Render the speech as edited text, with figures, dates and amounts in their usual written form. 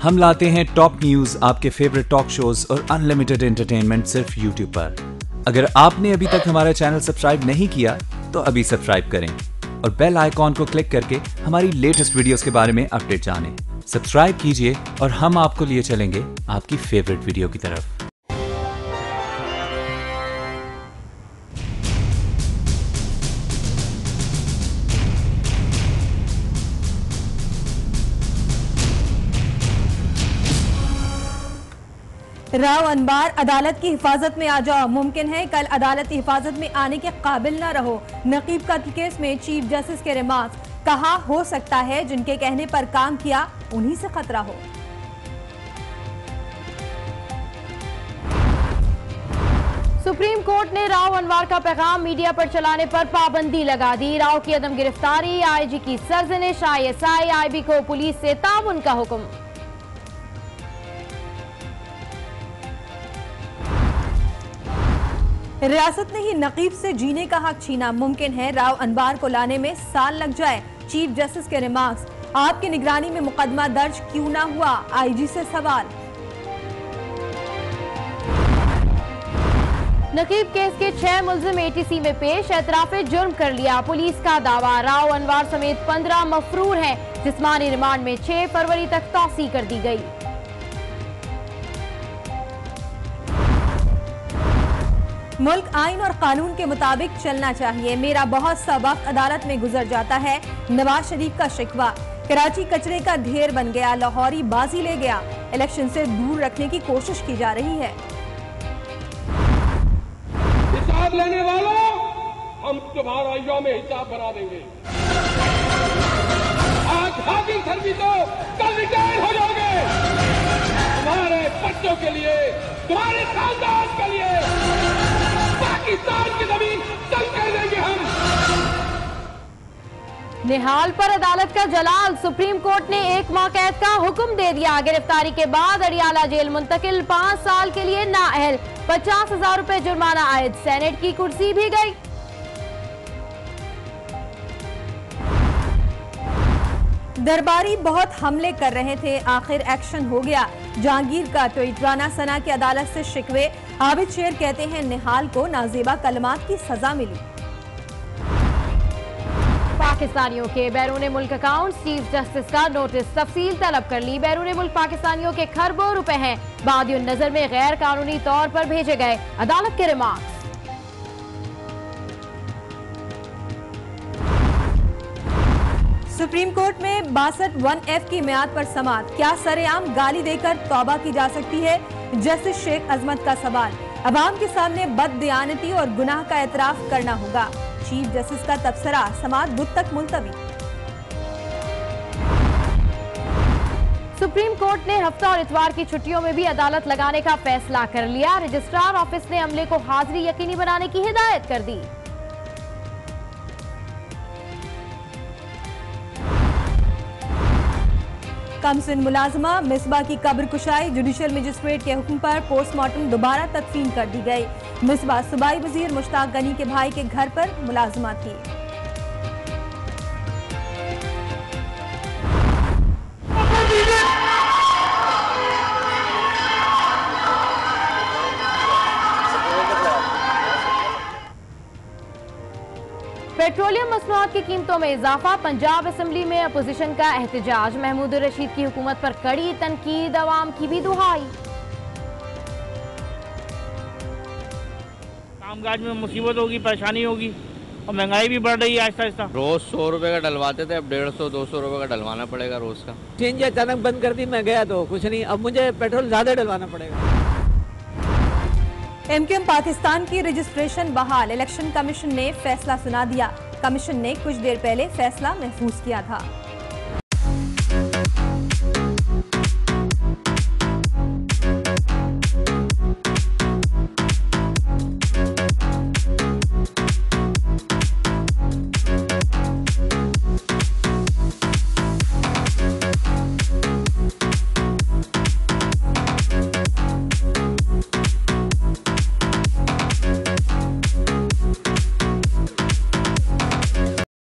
हम लाते हैं top news, आपके फेवरेट टॉक शोज और अनलिमिटेड एंटरटेनमेंट सिर्फ यूट्यूब पर। अगर आपने अभी तक हमारा चैनल सब्सक्राइब नहीं किया तो अभी सब्सक्राइब करें और बेल आइकॉन को क्लिक करके हमारी लेटेस्ट वीडियोस के बारे में अपडेट जानें। सब्सक्राइब कीजिए और हम आपको लिए चलेंगे आपकी फेवरेट वीडियो की तरफ। राव अनबार, अदालत की हिफाजत में आ जाओ। मुमकिन है कल अदालत की हिफाजत में आने के काबिल न रहो। नकीब कत्ल केस में चीफ जस्टिस के रिमार्क्स, कहा हो सकता है जिनके कहने पर काम किया उन्हीं से खतरा हो। सुप्रीम कोर्ट ने राव अनवार का पैगाम मीडिया पर चलाने पर पाबंदी लगा दी। राव की अदम गिरफ्तारी, आईजी की सरजनिश, ISI, IB को पुलिस से ताउन का हुक्म। रियासत ने ही नकीब से जीने का हक छीना। मुमकिन है राव अनबार को लाने में साल लग जाए। चीफ जस्टिस के रिमार्क्स, आपकी निगरानी में मुकदमा दर्ज क्यों ना हुआ, IG से सवाल। नकीब केस के 6 मुल्जिम ATC में पेश, एतराफ़े जुर्म कर लिया। पुलिस का दावा, राव अनवार समेत 15 मफरूर हैं। जिस्मानी रिमांड में 6 फरवरी तक तौसी कर दी गई। मुल्क आइन और कानून के मुताबिक चलना चाहिए। मेरा बहुत सा वक्त अदालत में गुजर जाता है। नवाज शरीफ का शिकवा, कराची कचरे का ढेर बन गया, लाहौरी बाजी ले गया। इलेक्शन से दूर रखने की कोशिश की जा रही है। हिसाब लेने वालों, हम तुम्हारा यौम हिसाब बना देंगे। आज हाकिम सर्विस हो, कल रिटायर हो जाओगे। तुम्हारे बच्चों के लिए, तुम्हारे खानदान के लिए पाकिस्तान की जमीन तंग कर देंगे हम। निहाल पर अदालत का जलाल, सुप्रीम कोर्ट ने 1 माह कैद का हुक्म दे दिया। गिरफ्तारी के बाद अडियाला जेल मुंतकिल, 5 साल के लिए नाअहल, 50,000 रुपए जुर्माना आयद। सेनेट की कुर्सी भी गई। दरबारी बहुत हमले कर रहे थे, आखिर एक्शन हो गया। जहांगीर का ट्वीट, राना सना की अदालत से शिकवे। आबिद शेर कहते हैं निहाल को नाजेबा कलमात की सजा मिली। पाकिस्तानियों के बैरून मुल्क अकाउंट, चीफ जस्टिस का नोटिस, तफसील तलब कर ली। बैरून मुल्क पाकिस्तानियों के खरबों रुपए हैं, बादियुन नजर में गैर कानूनी तौर पर भेजे गए। अदालत के रिमार्क्स। सुप्रीम कोर्ट में 62 1F की मियाद पर समाअत, क्या सरेआम गाली देकर तौबा की जा सकती है? जस्टिस शेख अजमत का सवाल, अवाम के सामने बददियानती और गुनाह का एतराफ करना होगा। चीफ जस्टिस का तबसरा, समाअत बुध तक मुलतवी। सुप्रीम कोर्ट ने हफ्ता और इतवार की छुट्टियों में भी अदालत लगाने का फैसला कर लिया। रजिस्ट्रार ऑफिस ने अमले को हाजिरी यकीनी बनाने की हिदायत कर दी। कमसिन मुलाजमा मिसबा की कब्र कुशाई, जुडिशल मजिस्ट्रेट के हुक्म पर पोस्टमार्टम दोबारा तदफीन कर दी गई। मिसबा सूबाई वजीर मुश्ताक गनी के भाई के घर पर मुलाजमा थी। पेट्रोलियम मसनूआत की कीमतों में इजाफा, पंजाब असेंबली में अपोजिशन का एहतजाज। महमूद रशीद की हुकूमत पर कड़ी तनकीद, अवाम की भी दुहाई। कामकाज में मुसीबत होगी, परेशानी होगी और महंगाई भी बढ़ रही है आहिस्ता आहिस्ता। रोज 100 रुपए का डलवाते थे, अब 150-200 रुपए का डलवाना पड़ेगा रोज का। सीएनजी अचानक बंद कर दी, मैं गया तो कुछ नहीं, अब मुझे पेट्रोल ज्यादा डलवाना पड़ेगा। MQM पाकिस्तान की रजिस्ट्रेशन बहाल, इलेक्शन कमीशन ने फैसला सुना दिया। कमीशन ने कुछ देर पहले फैसला महफूज किया था।